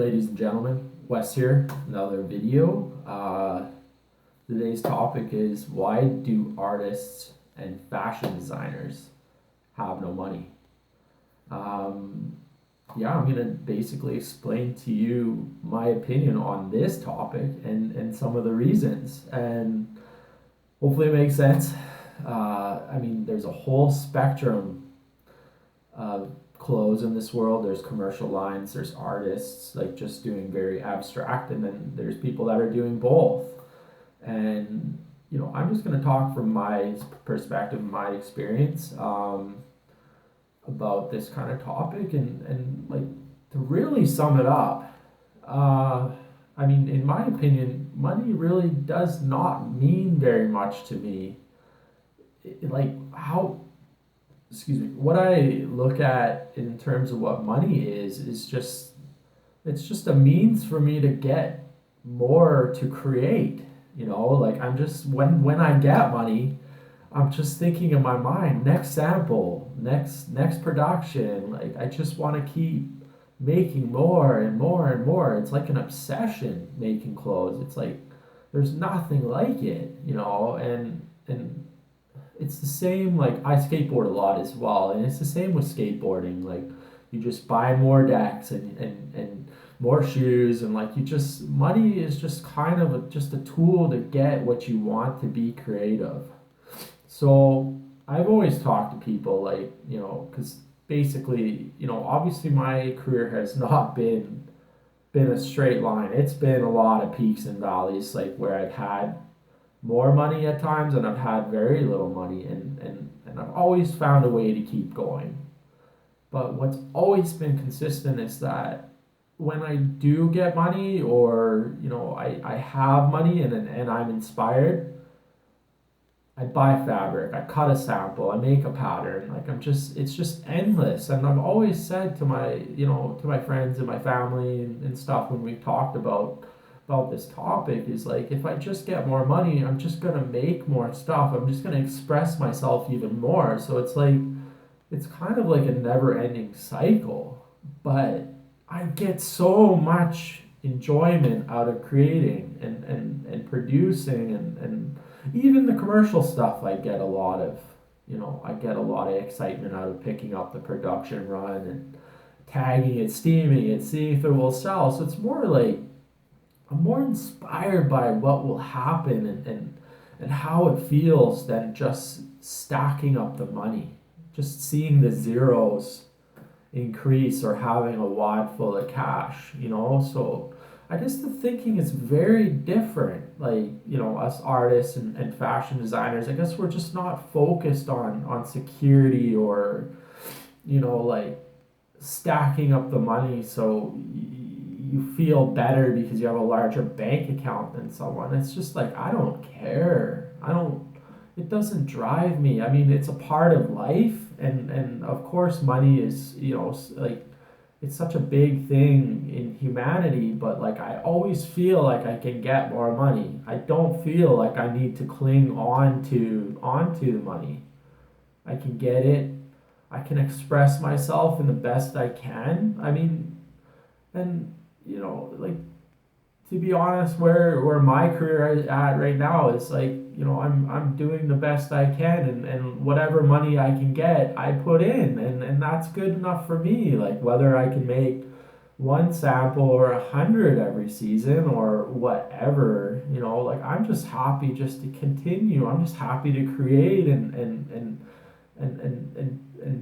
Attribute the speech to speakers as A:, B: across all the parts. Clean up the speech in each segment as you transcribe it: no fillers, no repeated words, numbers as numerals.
A: Ladies and gentlemen, Wes here, another video. Today's topic is why do artists and fashion designers have no money? Um, I'm gonna basically explain to you my opinion on this topic and some of the reasons, and hopefully it makes sense. There's a whole spectrum of clothes in this world. There's commercial lines, there's artists like just doing very abstract, and then there's people that are doing both. And I'm just going to talk from my perspective, my experience, about this kind of topic, and like to really sum it up. In my opinion, money really does not mean very much to me. Like how excuse me, what I look at in terms of what money is just it's just a means for me to get more to create. Like I'm just when I get money, I'm just thinking in my mind, next sample, next production. Like I just want to keep making more and more and more. It's like an obsession making clothes. It's like there's nothing like it, and it's the same. Like I skateboard a lot as well, and it's the same with skateboarding. Like you just buy more decks and more shoes, and like you just money is just kind of just a tool to get what you want to be creative. So I've always talked to people like, because basically, obviously my career has not been a straight line. It's been a lot of peaks and valleys, like where I've had more money at times and I've had very little money, and I've always found a way to keep going. But what's always been consistent is that when I do get money, or I have money, and I'm inspired, I buy fabric, I cut a sample, I make a pattern. Like it's just endless. And I've always said to my friends and my family and stuff when we've talked about this topic is like, if I just get more money, I'm just gonna make more stuff. I'm just gonna express myself even more. So it's like it's kind of like a never-ending cycle. But I get so much enjoyment out of creating and producing, and even the commercial stuff. I get a lot of excitement out of picking up the production run and tagging it, steaming it, seeing if it will sell. So it's more like I'm more inspired by what will happen, and how it feels than just stacking up the money, just seeing the zeros increase or having a wad full of cash. So I guess the thinking is very different. Like, us artists and fashion designers, I guess we're just not focused on security, or, like stacking up the money so you feel better because you have a larger bank account than someone. It's just like, I don't care. It doesn't drive me. It's a part of life, and of course money is, like it's such a big thing in humanity, but like I always feel like I can get more money. I don't feel like I need to cling onto the money. I can get it. I can express myself in the best I can. And like, to be honest, where my career is at right now is like, I'm doing the best I can, and whatever money I can get, I put in, and that's good enough for me. Like whether I can make one sample or 100 every season or whatever, like I'm just happy just to continue. I'm just happy to create and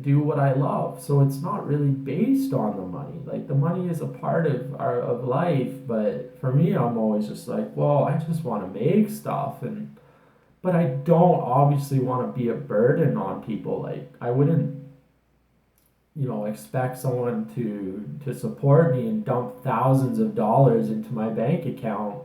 A: do what I love. So it's not really based on the money. Like the money is a part of life, but for me, I'm always just like, well, I just want to make stuff, and but I don't obviously want to be a burden on people. Like I wouldn't, expect someone to support me and dump thousands of dollars into my bank account,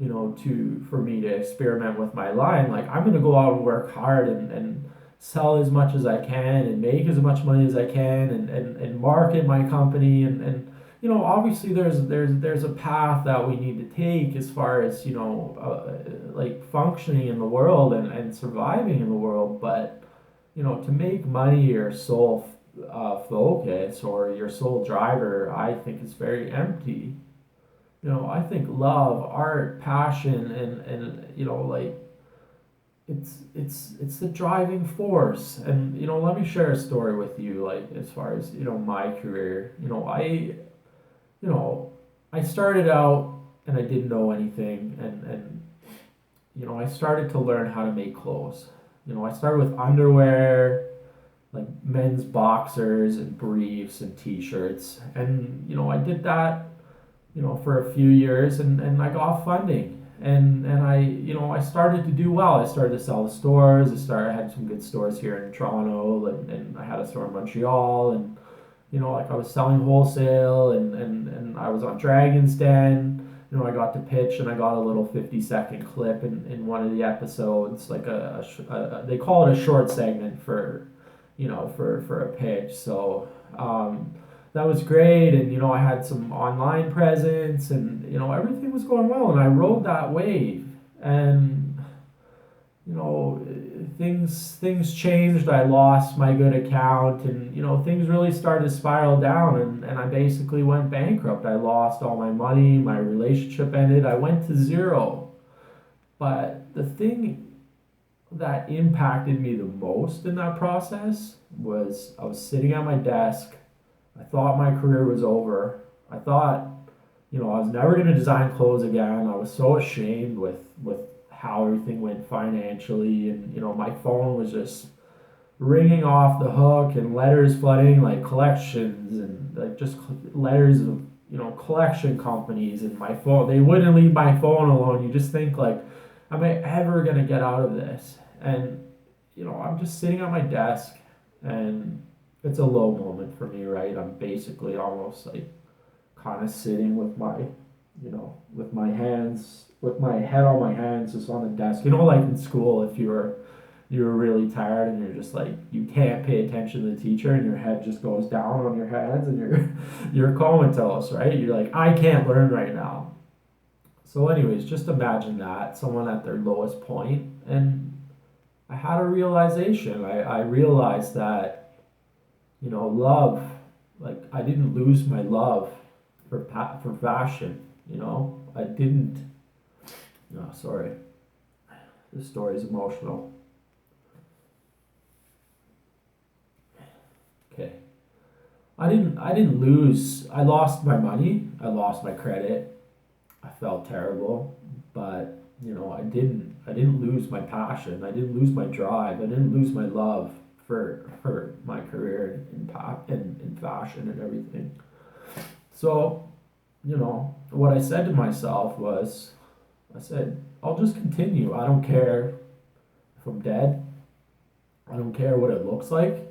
A: to for me to experiment with my line. Like I'm gonna go out and work hard and sell as much as I can and make as much money as I can, and market my company, obviously there's a path that we need to take as far as like functioning in the world and surviving in the world. But to make money your focus or your sole driver, I think is very empty. I think love, art, passion, and like it's the driving force. And let me share a story with you, like as far as my career. You know I started out and I didn't know anything, and I started to learn how to make clothes. I started with underwear, like men's boxers and briefs and t-shirts, and I did that for a few years, and I got funding. And I started to do well. I started to sell to stores. I had some good stores here in Toronto, and I had a store in Montreal, and like I was selling wholesale, and I was on Dragon's Den. I got to pitch, and I got a little 50-second clip in one of the episodes, like they call it a short segment for for a pitch. So that was great, and I had some online presence, and everything was going well, and I rode that wave, and you know things changed. I lost my good account, and things really started to spiral down, and I basically went bankrupt. I lost all my money, my relationship ended, I went to zero. But the thing that impacted me the most in that process was I was sitting at my desk. I thought my career was over. I thought, I was never going to design clothes again. I was so ashamed with how everything went financially, and my phone was just ringing off the hook, and letters flooding, like collections, and like just letters of collection companies, and my phone, they wouldn't leave my phone alone. You just think, like, am I ever going to get out of this? And I'm just sitting at my desk, and it's a low moment for me, right? I'm basically almost like kind of sitting with with my hands, with my head on my hands, just on the desk. Like in school, if you were really tired and you're just like, you can't pay attention to the teacher, and your head just goes down on your hands, and you're comatose, right? You're like, I can't learn right now. So anyways, just imagine that, someone at their lowest point, and I had a realization. I realized that, love, like I didn't lose my love for fashion. I didn't. No, sorry. This story is emotional. Okay. I didn't lose. I lost my money. I lost my credit. I felt terrible, but I didn't lose my passion. I didn't lose my drive. I didn't lose my love for my career in fashion and everything. So, what I said to myself was, I said, I'll just continue. I don't care if I'm dead. I don't care what it looks like.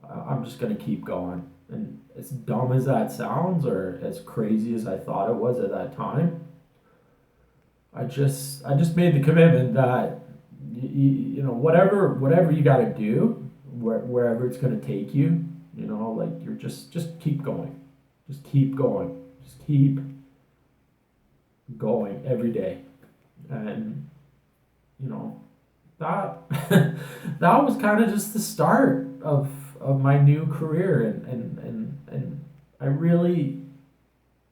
A: I'm just gonna keep going. And as dumb as that sounds, or as crazy as I thought it was at that time, I just made the commitment that whatever you got to do, wherever it's gonna take you, like you're just keep going, just keep going, just keep going every day, and that that was kind of just the start of my new career, and I really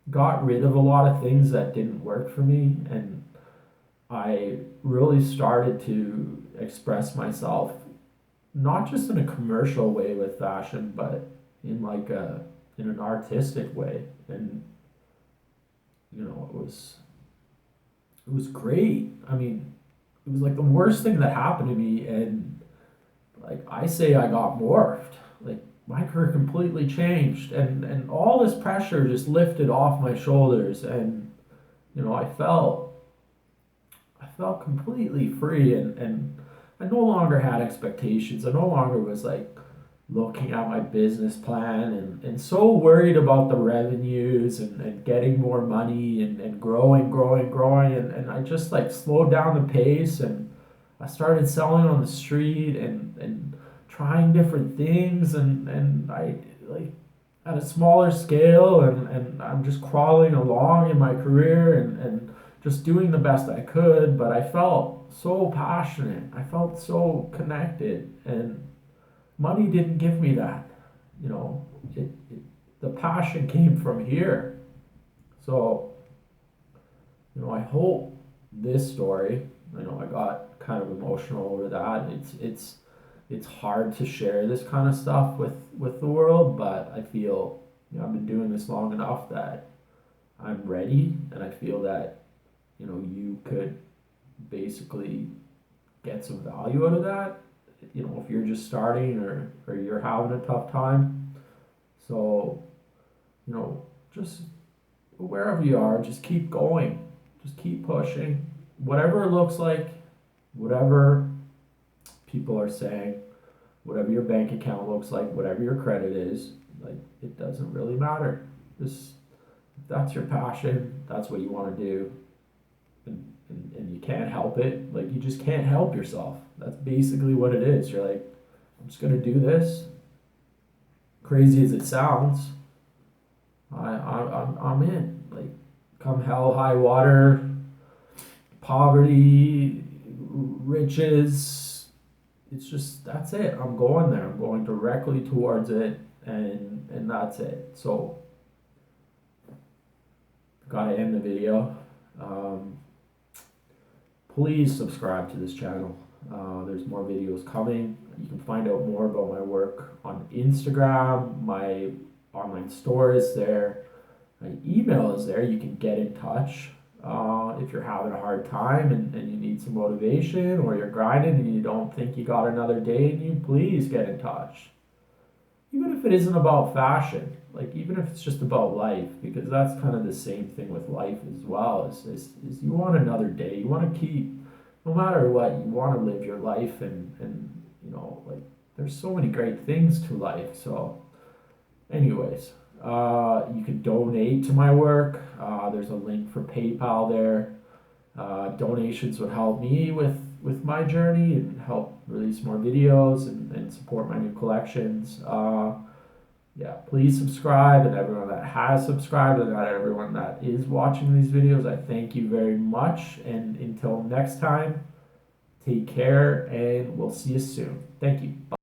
A: got rid of a lot of things that didn't work for me, and I really started to express myself not just in a commercial way with fashion, but in an artistic way, and it was great. I mean, it was like the worst thing that happened to me, and like I say, I got morphed. Like my career completely changed, and all this pressure just lifted off my shoulders, and I felt completely free, and I no longer had expectations. I no longer was like looking at my business plan, and so worried about the revenues, and getting more money, and growing, and I just like slowed down the pace, and I started selling on the street, and trying different things, and I like at a smaller scale, and I'm just crawling along in my career, and just doing the best I could, but I felt so passionate. I felt so connected, and money didn't give me that. you know, the passion came from here. So, I hope this story, I know I got kind of emotional over that. It's hard to share this kind of stuff with the world, but I feel, I've been doing this long enough that I'm ready, and I feel that, you could basically get some value out of that, if you're just starting, or you're having a tough time. So, just wherever you are, just keep going, just keep pushing, whatever it looks like, whatever people are saying, whatever your bank account looks like, whatever your credit is, like, it doesn't really matter. Just, if that's your passion, that's what you want to do, and you can't help it. Like, you just can't help yourself. That's basically what it is. You're like, I'm just gonna do this. Crazy as it sounds, I'm in. Like, come hell, high water, poverty, riches. It's just, that's it. I'm going there. I'm going directly towards it, and that's it. So, gotta end the video. Please subscribe to this channel. There's more videos coming. You can find out more about my work on Instagram. My online store is there. My email is there. You can get in touch if you're having a hard time, and you need some motivation, or you're grinding and you don't think you got another day in you. Please get in touch. Even if it isn't about fashion, like, even if it's just about life, because that's kind of the same thing with life as well. Is you want another day. You want to keep, no matter what, you want to live your life, and like, there's so many great things to life. So, anyways, you can donate to my work. There's a link for PayPal there. Donations would help me with my journey, and help release more videos, and support my new collections. Yeah, please subscribe, and everyone that has subscribed, and not everyone that is watching these videos, I thank you very much. And until next time, take care, and we'll see you soon. Thank you. Bye.